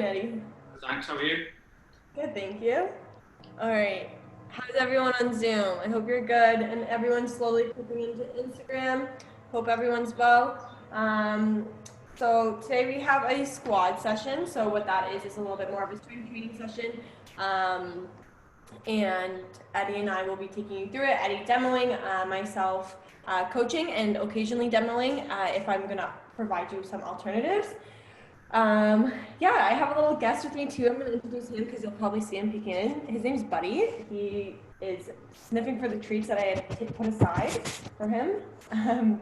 Eddie? Thanks, how are you? Good, thank you. All right. How's everyone on Zoom? I hope you're good and everyone's slowly clicking into Instagram. Hope everyone's well. So today we have a squad session. So what that is a little bit more of a strength training session. And Eddie and I will be taking you through it. Eddie demoing, myself coaching, and occasionally demoing if I'm gonna provide you some alternatives. Yeah, I have a little guest with me too. I'm gonna introduce him because you'll probably see him peeking in. His name's Buddy. He is sniffing for the treats that I had put aside for him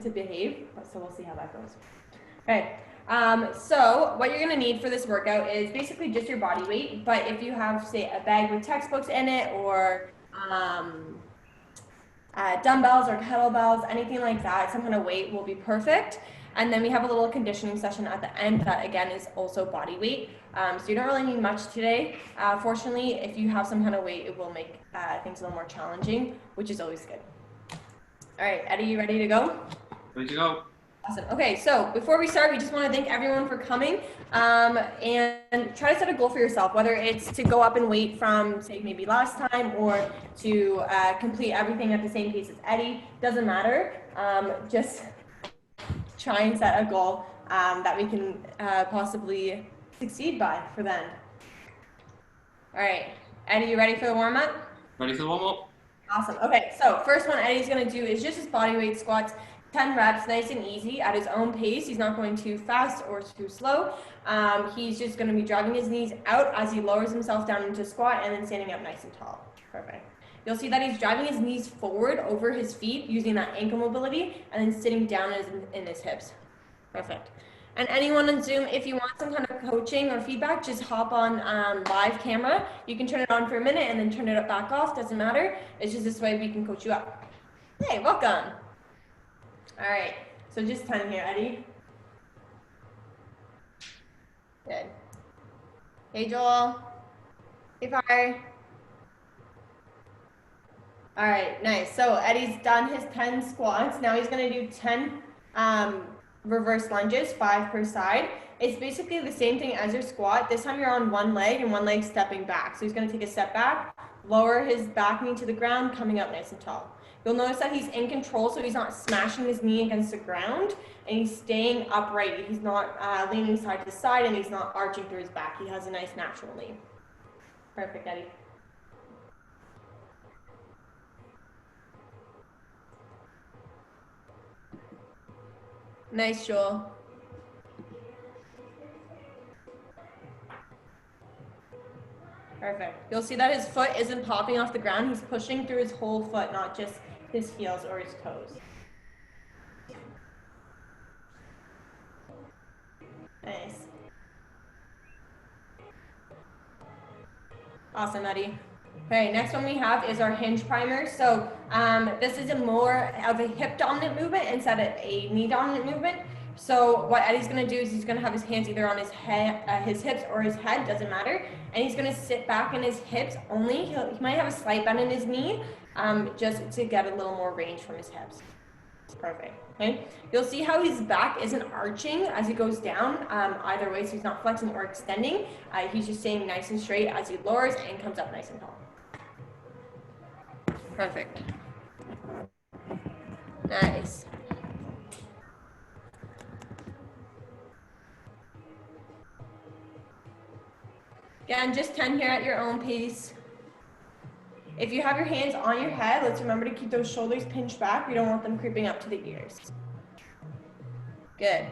to behave. So we'll see how that goes. Okay. So what you're gonna need for this workout is basically just your body weight. But if you have, say, a bag with textbooks in it, or dumbbells or kettlebells, anything like that, some kind of weight will be perfect. And then we have a little conditioning session at the end that, again, is also body weight. So you don't really need much today. Fortunately, if you have some kind of weight, it will make things a little more challenging, which is always good. All right, Eddie, you ready to go? Ready to go? Awesome. Okay, so before we start, we just want to thank everyone for coming, and try to set a goal for yourself, whether it's to go up in weight from, say, maybe last time, or to complete everything at the same pace as Eddie. Doesn't matter. Just try and set a goal that we can possibly succeed by for then. All right, Eddie, you ready for the warm-up? Ready for the warm-up? Awesome. Okay, so first one Eddie's going to do is just his body weight squats, 10 reps, nice and easy at his own pace. He's not going too fast or too slow. He's just going to be driving his knees out as he lowers himself down into squat and then standing up nice and tall. Perfect. You'll see that he's driving his knees forward over his feet using that ankle mobility and then sitting down in his hips. Perfect. And anyone on Zoom, if you want some kind of coaching or feedback, just hop on live camera. You can turn it on for a minute and then turn it back off. Doesn't matter. It's just this way we can coach you up. Hey, welcome. All right. So just 10 here, Eddie. Good. Hey, Joel. Hey, Fire. All right, nice. So Eddie's done his 10 squats. Now he's going to do 10 reverse lunges, 5 per side. It's basically the same thing as your squat. This time you're on one leg and one leg stepping back. So he's going to take a step back, lower his back knee to the ground, coming up nice and tall. You'll notice that he's in control, so he's not smashing his knee against the ground, and he's staying upright. He's not leaning side to side, and he's not arching through his back. He has a nice natural lean. Perfect, Eddie. Nice, Joel. Perfect. You'll see that his foot isn't popping off the ground. He's pushing through his whole foot, not just his heels or his toes. Nice. Awesome, Eddie. Okay, next one we have is our hinge primer. So this is a more of a hip dominant movement instead of a knee dominant movement. So what Eddie's gonna do is he's gonna have his hands either on his head, his hips or his head, doesn't matter. And he's gonna sit back in his hips only. He might have a slight bend in his knee, just to get a little more range from his hips. Perfect. Okay. You'll see how his back isn't arching as he goes down either way, so he's not flexing or extending. He's just staying nice and straight as he lowers and comes up nice and tall. Perfect. Nice. Again, just 10 here at your own pace. If you have your hands on your head, let's remember to keep those shoulders pinched back. We don't want them creeping up to the ears. Good.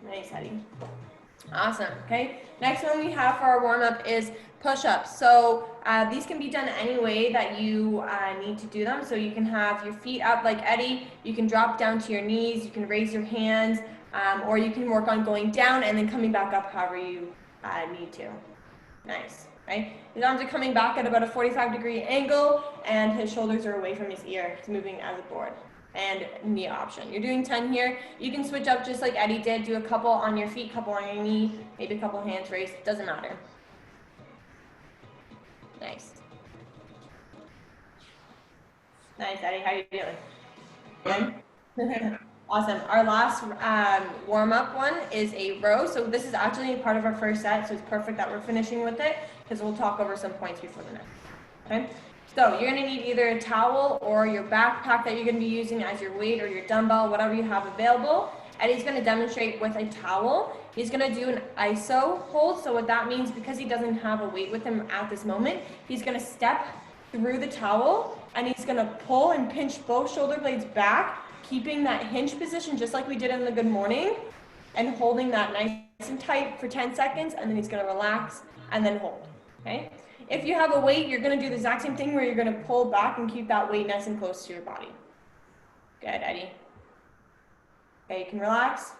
Nice, Eddie. Awesome. Okay. Next one we have for our warm-up is push-ups. So these can be done any way that you need to do them. So you can have your feet up like Eddie. You can drop down to your knees. You can raise your hands. Or you can work on going down and then coming back up however you need to. Nice, right? His arms are coming back at about a 45-degree angle, and his shoulders are away from his ear. He's moving as a board. And knee option. You're doing 10 here. You can switch up just like Eddie did. Do a couple on your feet, couple on your knee, maybe a couple hands raised. Doesn't matter. Nice. Nice, Eddie. How are you doing? Good? Awesome. Our last warm-up one is a row. So this is actually part of our first set, so it's perfect that we're finishing with it because we'll talk over some points before the next. Okay. So you're going to need either a towel or your backpack that you're going to be using as your weight or your dumbbell, whatever you have available. Eddie's going to demonstrate with a towel. He's going to do an ISO hold. So what that means, because he doesn't have a weight with him at this moment, he's going to step through the towel and he's going to pull and pinch both shoulder blades back, keeping that hinge position just like we did in the good morning, and holding that nice and tight for 10 seconds, and then he's going to relax and then hold. Okay. If you have a weight, you're going to do the exact same thing where you're going to pull back and keep that weight nice and close to your body. Good, Eddie. Okay, you can relax.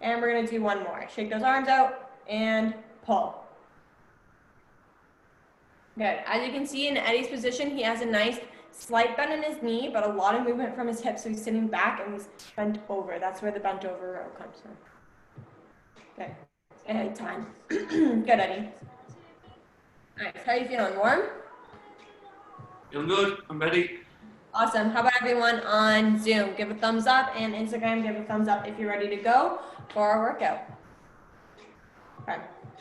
And we're going to do one more. Shake those arms out and pull. Good. As you can see in Eddie's position, he has a nice slight bend in his knee, but a lot of movement from his hips, so he's sitting back and he's bent over. That's where the bent over row comes from. Okay. And time. Good, Eddie. Nice. How are you feeling? Warm? Feeling good. I'm ready. Awesome. How about everyone on Zoom? Give a thumbs up, and Instagram, give a thumbs up if you're ready to go for our workout. Okay.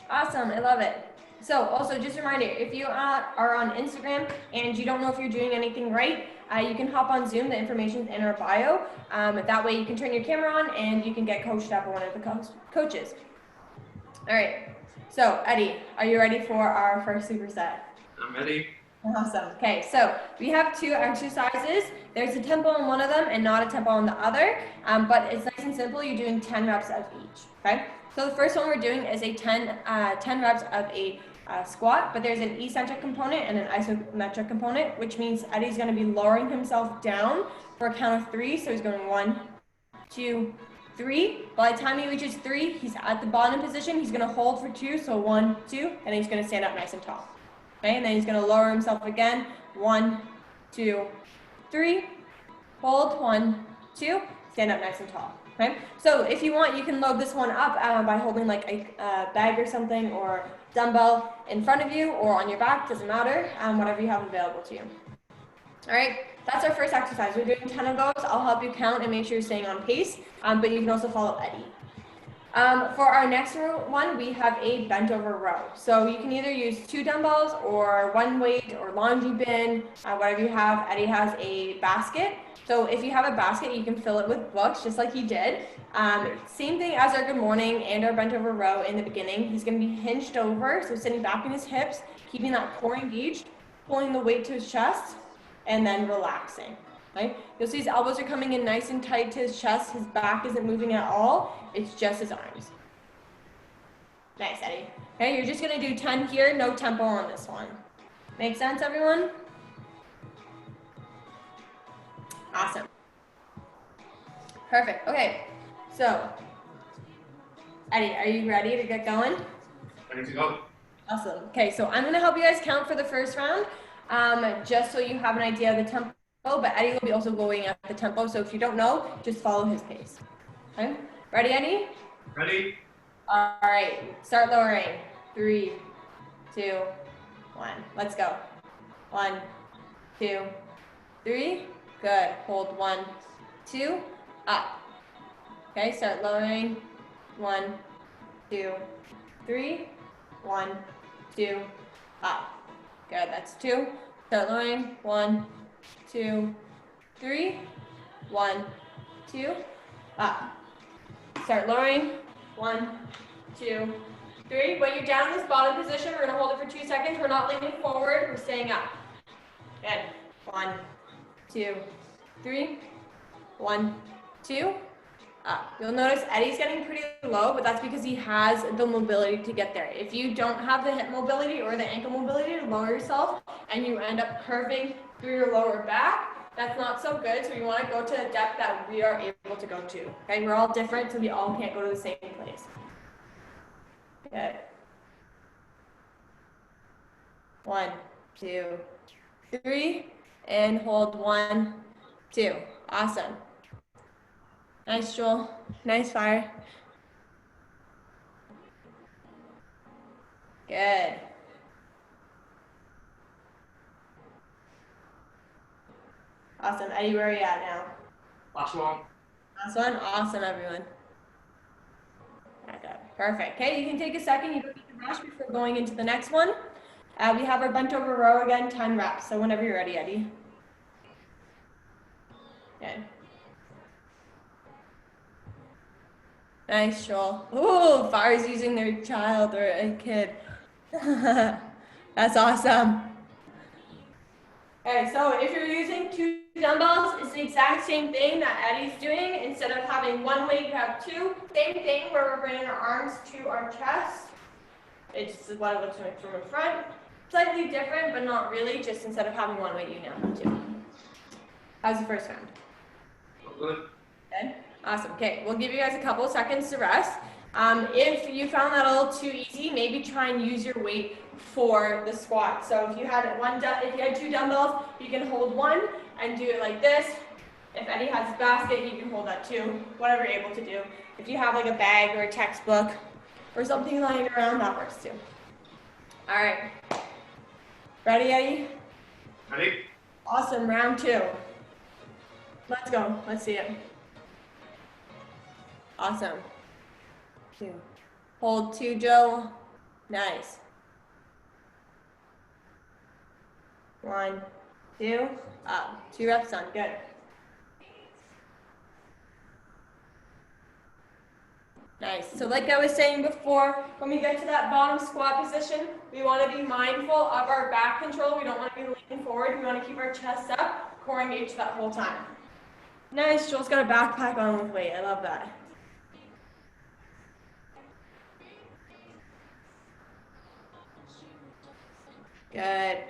Awesome. I love it. So also just a reminder, if you are on Instagram and you don't know if you're doing anything right, you can hop on Zoom. The information's in our bio. That way you can turn your camera on and you can get coached up by one of the coaches. All right. So Eddie, are you ready for our first superset? I'm ready. Awesome. Okay, so we have two exercises. There's a tempo on one of them and not a tempo on the other, but it's nice and simple. You're doing 10 reps of each, okay? So the first one we're doing is a 10 reps of a squat, but there's an eccentric component and an isometric component, which means Eddie's going to be lowering himself down for a count of 3. So he's going 1, 2, 3. By the time he reaches 3, he's at the bottom position. He's going to hold for 2, so 1, 2, and he's going to stand up nice and tall. Okay, and then he's going to lower himself again. 1, 2, 3. Hold. 1, 2. Stand up nice and tall. Okay, so if you want, you can load this one up by holding like a bag or something, or dumbbell in front of you or on your back. Doesn't matter. Whatever you have available to you. All right, that's our first exercise. We're doing 10 of those. I'll help you count and make sure you're staying on pace, but you can also follow Eddie. For our next one, we have a bent over row. So you can either use 2 dumbbells or 1 weight or laundry bin, whatever you have. Eddie has a basket. So if you have a basket, you can fill it with books, just like he did. Same thing as our good morning and our bent over row in the beginning. He's going to be hinged over, so sitting back in his hips, keeping that core engaged, pulling the weight to his chest, and then relaxing. Right? You'll see his elbows are coming in nice and tight to his chest. His back isn't moving at all. It's just his arms. Nice, Eddie. Okay, you're just going to do 10 here, no tempo on this one. Make sense, everyone? Awesome. Perfect. Okay, so Eddie, are you ready to get going? Ready to go. Awesome. Okay, so I'm going to help you guys count for the first round, just so you have an idea of the tempo, but Eddie will be also going at the tempo, so if you don't know, just follow his pace. Okay, ready, Eddie? Ready. All right, start lowering. 3, 2, 1. Let's go. 1, 2, 3. Good. Hold. 1, 2. Up. Okay, start lowering. 1, 2, 3. 1, 2. Up. Good. That's 2. Start lowering. 1, 2, 3. 1, 2. Up. Start lowering. 1, 2, 3. When you're down in this bottom position, we're going to hold it for 2 seconds. We're not leaning forward. We're staying up. Good. 1, 2, 3. 1, 2. Up. You'll notice Eddie's getting pretty low, but that's because he has the mobility to get there. If you don't have the hip mobility or the ankle mobility to lower yourself, and you end up curving through your lower back, that's not so good. So we want to go to a depth that we are able to go to. Okay, we're all different, so we all can't go to the same place. Good. 1, 2, 3, and hold. 1, 2. Awesome. Nice, Joel. Nice fire. Good. Awesome. Eddie, where are you at now? Last one. Last one. Awesome, everyone. Back up. Perfect. Okay, you can take a second. You don't need to rush before going into the next one. We have our bent over row again, 10 reps. So whenever you're ready, Eddie. Good. Nice, Joel. Ooh, Far's using their child or a kid. That's awesome. Okay, so if you're using 2 dumbbells, it's the exact same thing that Eddie's doing. Instead of having 1 weight, you have 2. Same thing where we're bringing our arms to our chest. It's what it looks like from the front. Slightly different, but not really. Just instead of having 1 weight, you now have 2. How's the first round? Good. Good. Awesome. Okay, we'll give you guys a couple of seconds to rest. If you found that a little too easy, maybe try and use your weight for the squat. So if you had 2 dumbbells, you can hold 1 and do it like this. If Eddie has a basket, he can hold that too. Whatever you're able to do. If you have like a bag or a textbook or something lying around, that works too. All right. Ready, Eddie? Ready? Awesome. Round 2. Let's go. Let's see it. Awesome. 2. Hold 2, Joe. Nice. 1, 2, up. 2 reps done. Good. Nice. So like I was saying before, when we get to that bottom squat position, we want to be mindful of our back control. We don't want to be leaning forward. We want to keep our chest up, core engaged that whole time. Nice. Joel's got a backpack on with weight. I love that. Good.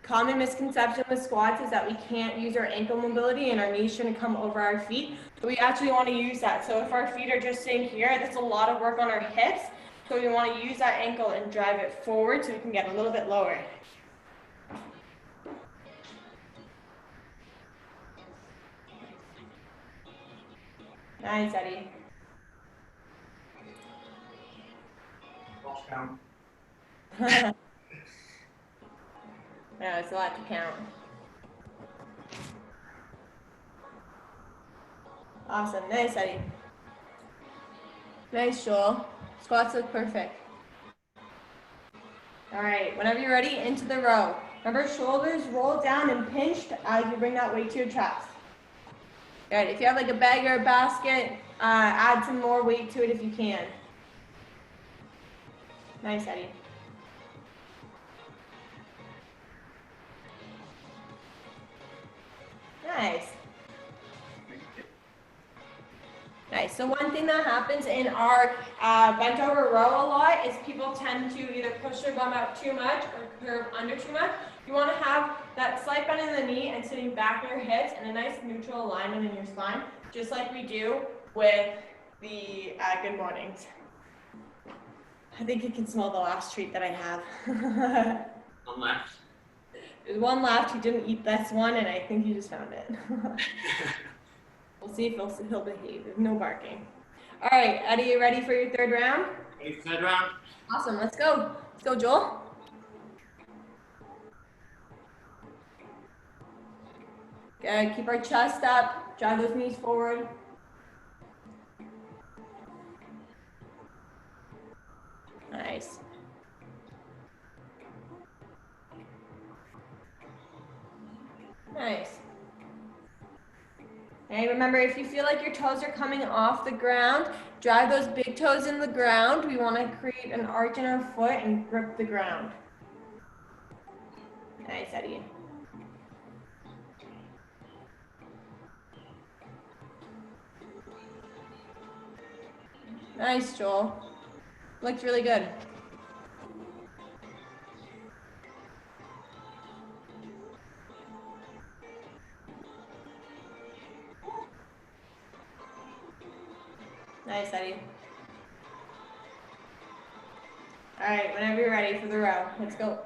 Common misconception with squats is that we can't use our ankle mobility and our knees shouldn't come over our feet. But we actually want to use that. So if our feet are just sitting here, that's a lot of work on our hips. So we want to use that ankle and drive it forward so we can get a little bit lower. Nice, Eddie. Lost count. No, it's a lot to count. Awesome. Nice, Eddie. Nice, Joel. Squats look perfect. All right. Whenever you're ready, into the row. Remember, shoulders roll down and pinched as you bring that weight to your chest. Good. If you have like a bag or a basket, add some more weight to it if you can. Nice, Eddie. Nice. Nice. So one thing that happens in our bent over row a lot is people tend to either push their bum out too much or curve under too much. You want to have that slight bend in the knee and sitting back in your hips and a nice neutral alignment in your spine, just like we do with the good mornings. I think you can smell the last treat that I have. One left. There's one left. He didn't eat this one, and I think he just found it. We'll see if he'll behave. There's no barking. All right, Eddie, you ready for your 3rd round? Ready for 3rd round? Awesome. Let's go. Let's go, Joel. Good. Keep our chest up. Drive those knees forward. Nice. Nice. Okay, remember, if you feel like your toes are coming off the ground, drive those big toes in the ground. We want to create an arch in our foot and grip the ground. Nice, Eddie. Nice, Joel. Looked really good. Nice, Eddie. All right, whenever you're ready for the row, let's go.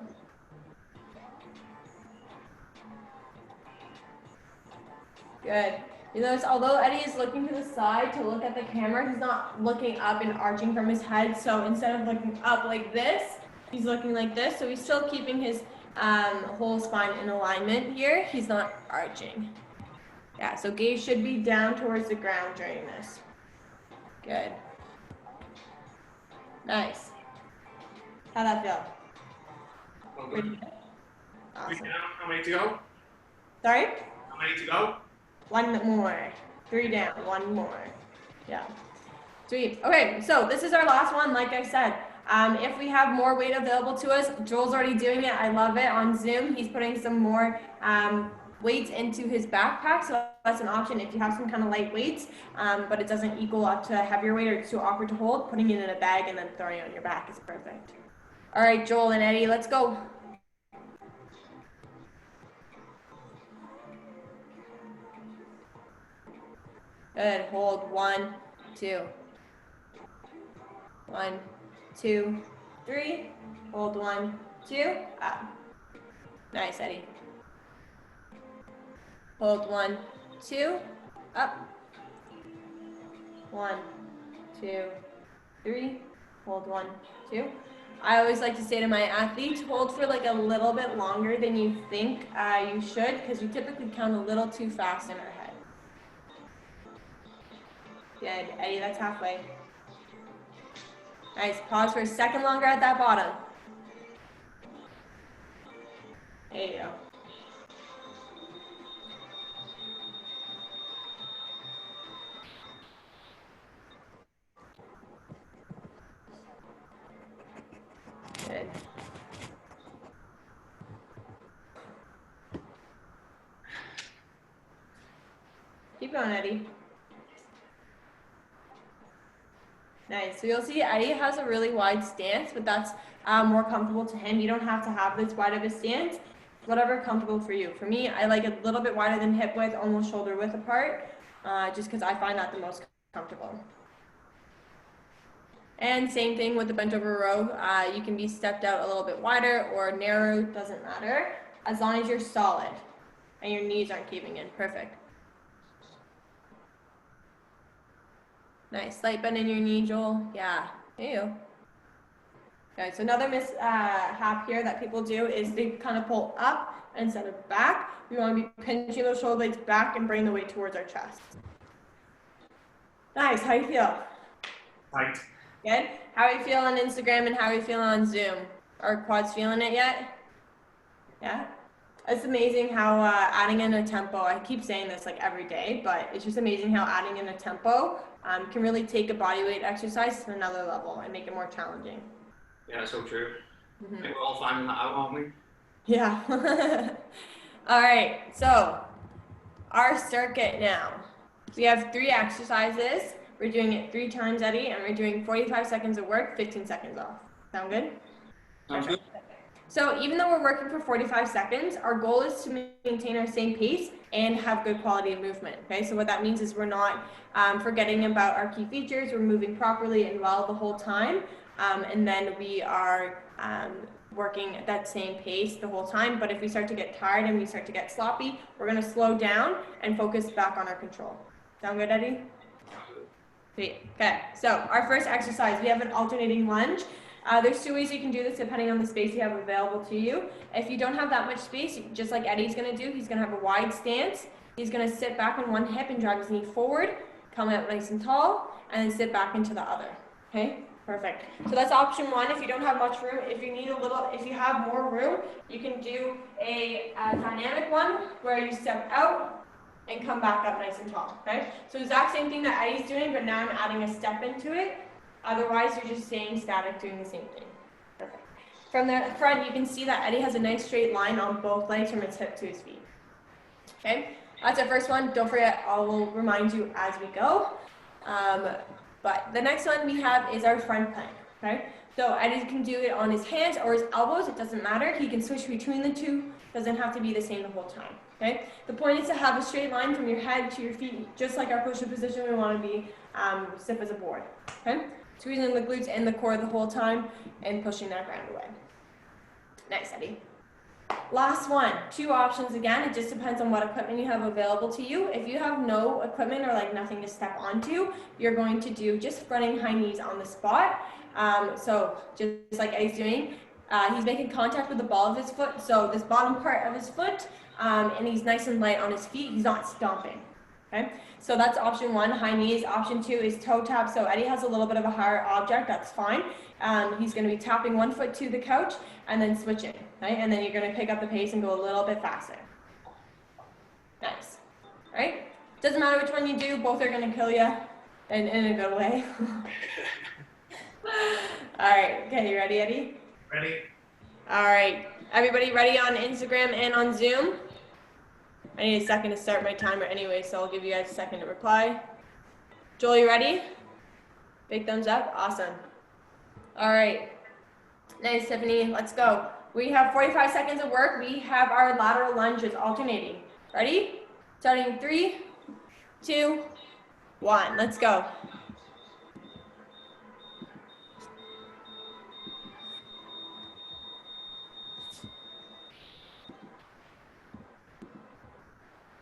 Good. You notice, although Eddie is looking to the side to look at the camera, he's not looking up and arching from his head. So instead of looking up like this, he's looking like this. So he's still keeping his whole spine in alignment here. He's not arching. Yeah, so gaze should be down towards the ground during this. Good. Nice. How'd that feel? Well Pretty done. good. 3 Awesome. down. How many to go? Sorry? How many to go? 1 more. 3 down, 1 more. Yeah. Sweet. Okay, so this is our last one, like I said. If we have more weight available to us, Joel's already doing it. I love it on Zoom. He's putting some more weights into his backpack, so that's an option if you have some kind of light weights, but it doesn't equal up to heavier weight or it's too awkward to hold. Putting it in a bag and then throwing it on your back is perfect. All right, Joel and Eddie, let's go. Good. Hold. 1, 2. 1, 2, 3. Hold. 1, 2. Up. Nice, Eddie. Hold. 1, 2. Up. 1, 2, 3. Hold. 1, 2. I always like to say to my athletes, hold for like a little bit longer than you think you should, because we typically count a little too fast in our head. Good. Eddie, that's halfway. Nice. Pause for a second longer at that bottom. There you go. Good. Keep going, Eddie. Nice. So you'll see Eddie has a really wide stance, but that's more comfortable to him. You don't have to have this wide of a stance. Whatever comfortable for you. For me, I like a little bit wider than hip width, almost shoulder width apart, just because I find that the most comfortable. And same thing with the bent over row. You can be stepped out a little bit wider or narrow, doesn't matter, as long as you're solid and your knees aren't caving in. Perfect. Nice. Slight bend in your knee, Joel. Yeah. There you go. Okay, so another mishap here that people do is they kind of pull up instead of back. We want to be pinching those shoulder blades back and bring the weight towards our chest. Nice. How you feel? Tight. Good. How are you feeling on Instagram and how are you feeling on Zoom? Are quads feeling it yet? Yeah? It's amazing how adding in a tempo, I keep saying this like every day, but it's just amazing how adding in a tempo can really take a body weight exercise to another level and make it more challenging. Yeah, so true. Mm-hmm. I think we're all finding that out, aren't we? Yeah. All right, so our circuit now. We have 3 exercises. We're doing it 3 times, Eddie, and we're doing 45 seconds of work, 15 seconds off. Sound good? Sounds good. So even though we're working for 45 seconds, our goal is to maintain our same pace and have good quality of movement, okay? So what that means is we're not forgetting about our key features, we're moving properly and well the whole time, and then we are working at that same pace the whole time. But if we start to get tired and we start to get sloppy, we're gonna slow down and focus back on our control. Sound good, Eddie? Sweet. Okay, so our first exercise, we have an alternating lunge. There's 2 ways you can do this depending on the space you have available to you. If you don't have that much space, just like Eddie's going to do, he's going to have a wide stance. He's going to sit back on one hip and drive his knee forward, come out nice and tall, and then sit back into the other. Okay, perfect. So that's option 1. If you don't have much room, if you have more room, you can do a dynamic one where you step out and come back up nice and tall. Okay, so exact same thing that Eddie's doing, but now I'm adding a step into it. Otherwise, you're just staying static doing the same thing. Perfect. From the front, you can see that Eddie has a nice straight line on both legs from his hip to his feet. Okay, that's our first one. Don't forget, I will remind you as we go. But the next one we have is our front plank. Okay, so Eddie can do it on his hands or his elbows. It doesn't matter. He can switch between the two. Doesn't have to be the same the whole time. Okay, the point is to have a straight line from your head to your feet, just like our push-up position. We want to be stiff as a board. Okay. Squeezing the glutes and the core the whole time and pushing that ground away. Nice, Eddie. Last one, 2 options again. It just depends on what equipment you have available to you. If you have no equipment or like nothing to step onto, you're going to do just running high knees on the spot. So just like Eddie's doing, he's making contact with the ball of his foot. So this bottom part of his foot, and he's nice and light on his feet. He's not stomping. Okay, so that's option one, high knees. Option two is toe tap. So Eddie has a little bit of a higher object, that's fine. He's going to be tapping one foot to the couch and then switching, right? And then you're going to pick up the pace and go a little bit faster. Nice, right? Doesn't matter which one you do, both are going to kill you in a good way. All right, okay, you ready, Eddie? Ready? All right, everybody ready on Instagram and on Zoom? I need a second to start my timer anyway, so I'll give you guys a second to reply. Joel, you ready? Big thumbs up, awesome. All right, nice, Tiffany, let's go. We have 45 seconds of work. We have our lateral lunges alternating. Ready? Starting in 3, 2, 1, let's go.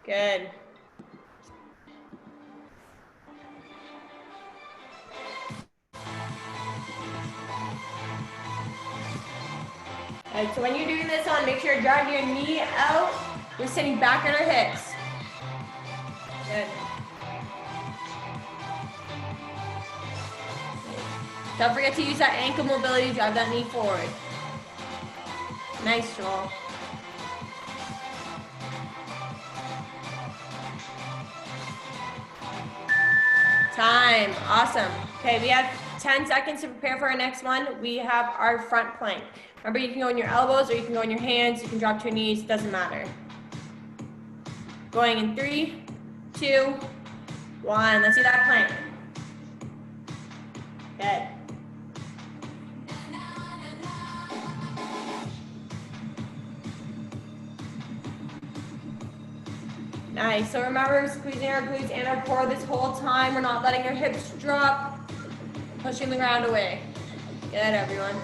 Good. All right, so when you're doing this on, make sure to drag your knee out. We're sitting back on our hips. Good. Don't forget to use that ankle mobility, drive that knee forward. Nice, Joel. Time, awesome. Okay, we have 10 seconds to prepare for our next one. We have our front plank. Remember, you can go on your elbows or you can go on your hands. You can drop to your knees, doesn't matter. Going in 3, 2, 1. Let's do that plank. Good. Nice, so remember squeezing our glutes and our core this whole time. We're not letting our hips drop, pushing the ground away. Good, everyone.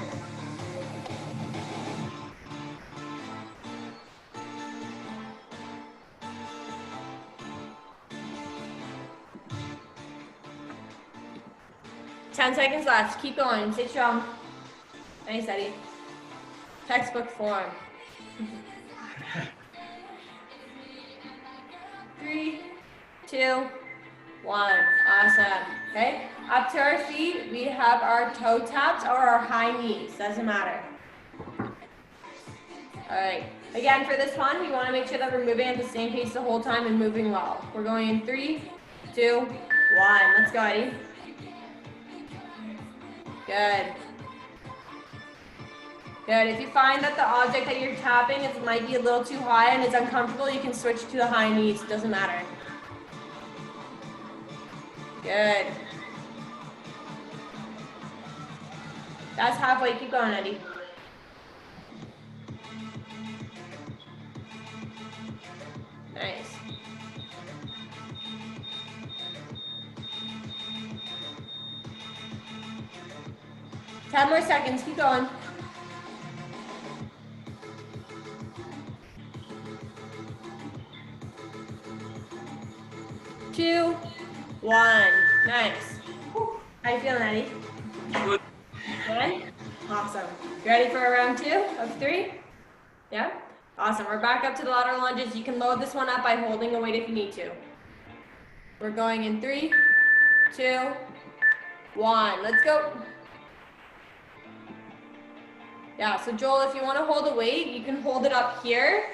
Ten seconds left, keep going, stay strong. Nice, Eddie. Textbook form. 3, 2, 1. Awesome. Okay. Up to our feet, we have our toe taps or our high knees. Doesn't matter. All right. Again, for this one, we want to make sure that we're moving at the same pace the whole time and moving well. We're going in 3, 2, 1. Let's go, Eddie. Good. Good. If you find that the object that you're tapping might be a little too high and it's uncomfortable, you can switch to the high knees. It doesn't matter. Good. That's halfway. Keep going, Eddie. Nice. Ten more seconds. Keep going. 2, 1. Nice. How you feeling, Eddie? Good. Good? Awesome. You ready for round 2 of 3? Yeah? Awesome. We're back up to the lateral lunges. You can load this one up by holding a weight if you need to. We're going in 3, 2, 1. Let's go. Yeah, so Joel, if you want to hold a weight, you can hold it up here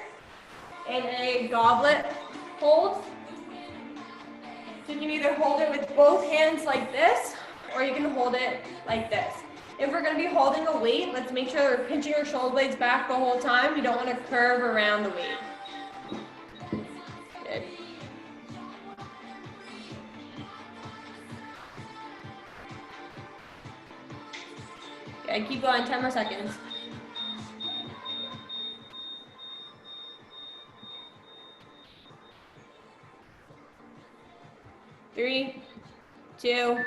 in a goblet hold. So you can either hold it with both hands like this, or you can hold it like this. If we're going to be holding a weight, let's make sure we're pinching our shoulder blades back the whole time. You don't want to curve around the weight. Good. Okay, keep going, 10 more seconds. Three, 2,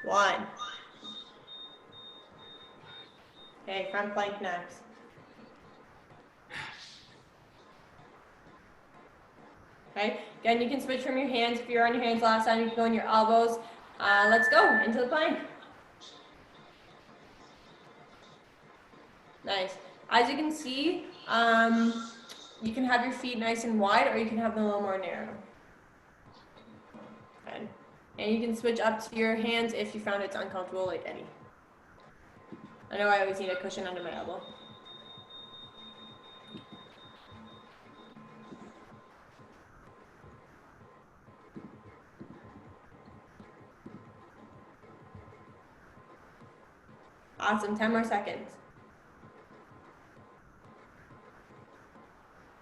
1. Okay, front plank next. Okay, again, you can switch from your hands. If you're on your hands last time, you can go on your elbows. Let's go into the plank. Nice. As you can see, you can have your feet nice and wide, or you can have them a little more narrow. And you can switch up to your hands if you found it's uncomfortable, like Eddie. I know I always need a cushion under my elbow. Awesome, 10 more seconds.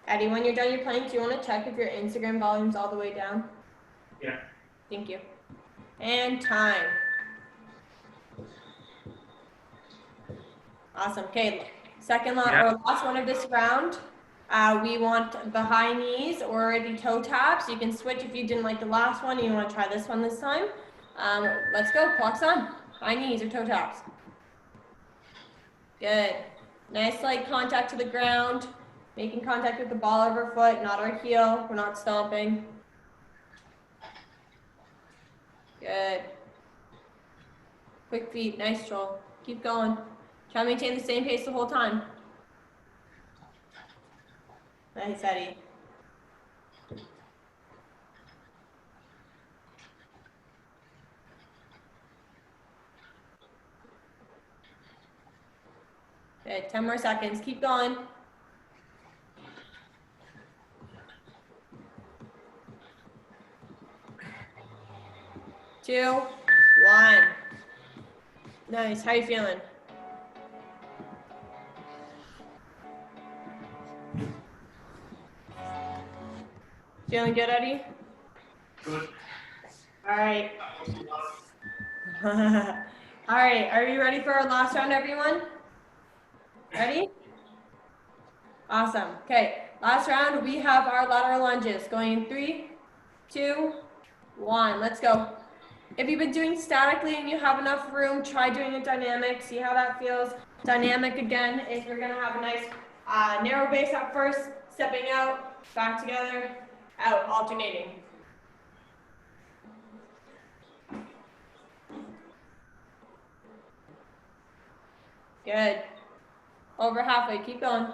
Eddie, when you're done your plank, do you want to check if your Instagram volume's all the way down? Yeah. Thank you. And time. Awesome. Okay, second or last one of this round. We want the high knees or the toe taps. You can switch if you didn't like the last one and you want to try this one this time. Let's go. Clock's on. High knees or toe taps. Good. Nice light contact to the ground. Making contact with the ball of our foot, not our heel. We're not stomping. Good. Quick feet. Nice, Joel. Keep going. Try to maintain the same pace the whole time. Nice, Eddie. Good. 10 more seconds. Keep going. Two, one. Nice. How you feeling? Feeling good, Eddie? Good. All right. All right. Are you ready for our last round, everyone? Ready? Awesome. Okay. Last round, we have our lateral lunges going in 3, 2, 1. Let's go. If you've been doing statically and you have enough room, try doing it dynamic. See how that feels. Dynamic again is we're going to have a nice narrow base up first, stepping out, back together, out, alternating. Good. Over halfway. Keep going.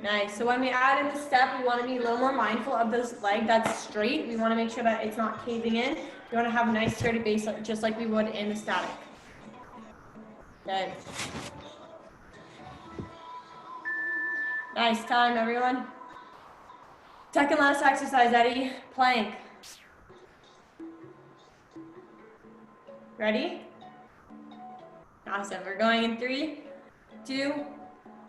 Nice. So when we add in the step, we want to be a little more mindful of this leg that's straight. We want to make sure that it's not caving in. We want to have a nice sturdy base just like we would in the static. Good. Nice time, everyone. Second last exercise, Eddie. Plank. Ready? Awesome. We're going in 3, 2,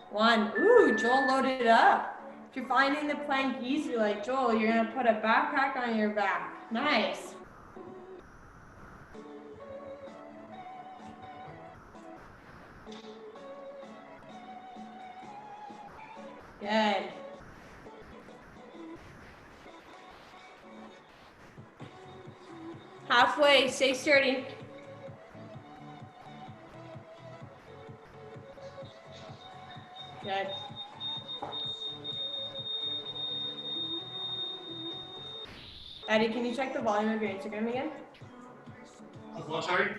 1. Ooh, Joel loaded it up. If you're finding the plank easy like Joel, you're going to put a backpack on your back. Nice. Good. Halfway, stay sturdy. Good. Eddie, can you check the volume of your Instagram again? What, sorry?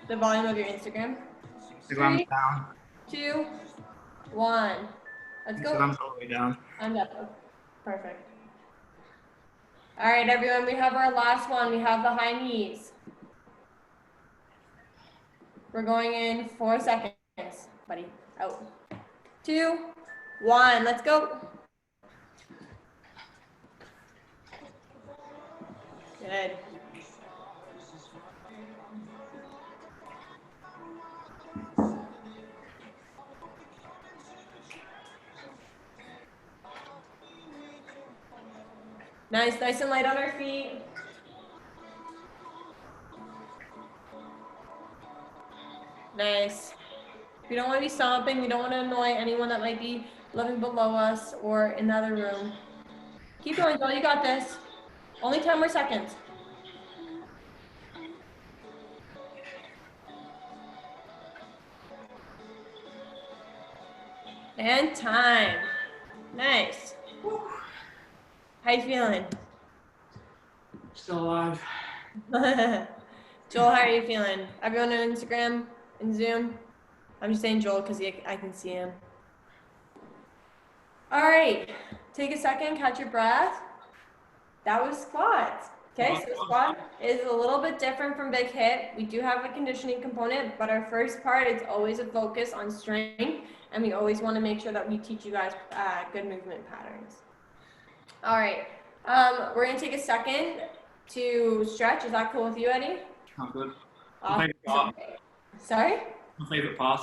The volume of your Instagram. Instagram's down. 2, 1. Let's go. Instagram's all the way down. I'm done. Perfect. All right, everyone, we have our last one. We have the high knees. We're going in 4 seconds, buddy. Out. 2, 1. Let's go. Good. Nice and light on our feet. Nice. We don't want to be stomping. We don't want to annoy anyone that might be living below us or in the other room. Keep going, Joel. You got this. Only 10 more seconds. And time. Nice. How you feeling? Still alive. Joel, how are you feeling? Everyone on Instagram and Zoom? I'm just saying Joel because I can see him. All right, take a second, catch your breath. That was squats. Okay, so squat is a little bit different from big hit. We do have a conditioning component, but our first part is always a focus on strength, and we always want to make sure that we teach you guys good movement patterns. All right, we're gonna take a second to stretch. Is that cool with you, Eddie? Not good. Awesome. Sorry? My favorite part.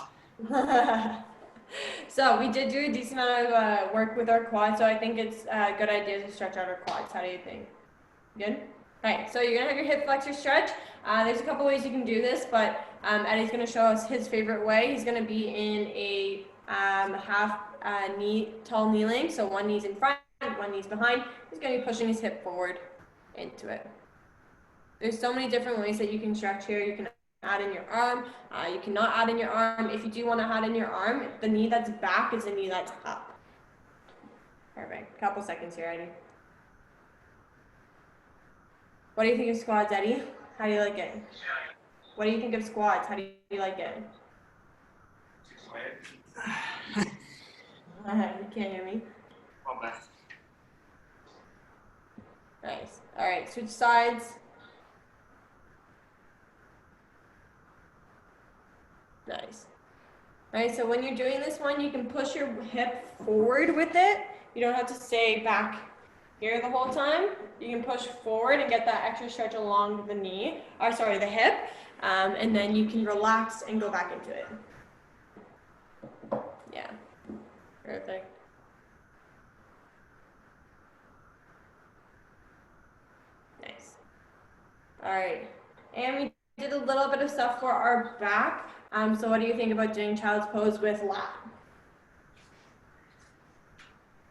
So we did do a decent amount of work with our quads, so I think it's a good idea to stretch out our quads. How do you think? Good? Alright, so you're going to have your hip flexor stretch. There's a couple ways you can do this, but Eddie's going to show us his favorite way. He's going to be in a half tall kneeling, so one knee's in front, one knee's behind. He's going to be pushing his hip forward into it. There's so many different ways that you can stretch here. You can add in your arm. You cannot add in your arm. If you do want to add in your arm, the knee that's back is the knee that's up. Perfect. Couple seconds here, Eddie. What do you think of squats, Eddie? How do you like it? What do you think of squats? How do you like it? You can't hear me? Nice. All right, switch sides. Nice. All right, so when you're doing this one, you can push your hip forward with it. You don't have to stay back here the whole time. You can push forward and get that extra stretch along the knee, or sorry, the hip, and then you can relax and go back into it. Yeah, perfect. Nice. All right, and we did a little bit of stuff for our back. So what do you think about doing child's pose with lat?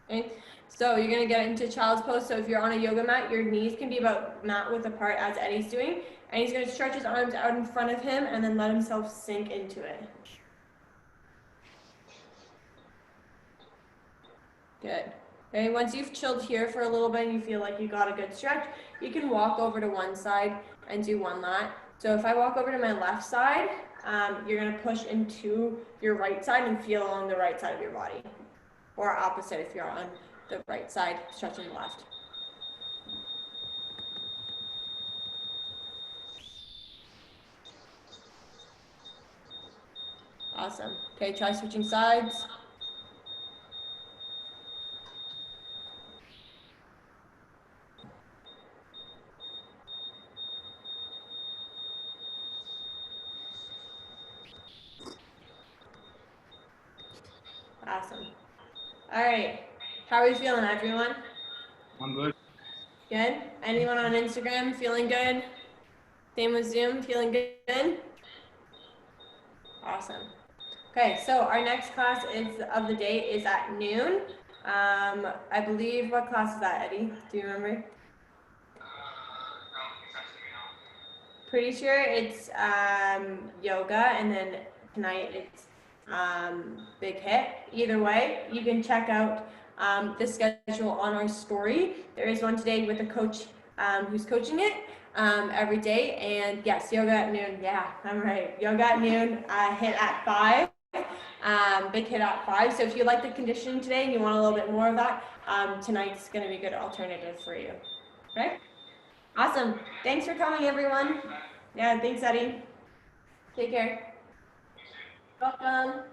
Okay. So you're gonna get into child's pose. So if you're on a yoga mat, your knees can be about mat width apart as Eddie's doing. And he's gonna stretch his arms out in front of him and then let himself sink into it. Good. Okay, once you've chilled here for a little bit and you feel like you got a good stretch, you can walk over to one side and do one lat. So if I walk over to my left side, you're gonna push into your right side and feel along the right side of your body. Or opposite if you're on the right side, stretching the left. Awesome. Okay, try switching sides. Awesome. All right. How are we feeling, everyone? I'm good. Good? Anyone on Instagram feeling good? Same with Zoom, feeling good? Awesome. Okay, so our next class of the day is at noon. I believe, what class is that, Eddie? Do you remember? Pretty sure it's yoga, and then tonight it's big hit. Either way, you can check out the schedule on our story. There is one today with a coach who's coaching it every day. And yes, yoga at noon. Yeah, I'm right. Yoga at noon, hit at 5. Big hit at 5. So if you like the conditioning today and you want a little bit more of that, tonight's going to be a good alternative for you. Right? Awesome. Thanks for coming, everyone. Yeah, thanks, Eddie. Take care. Welcome.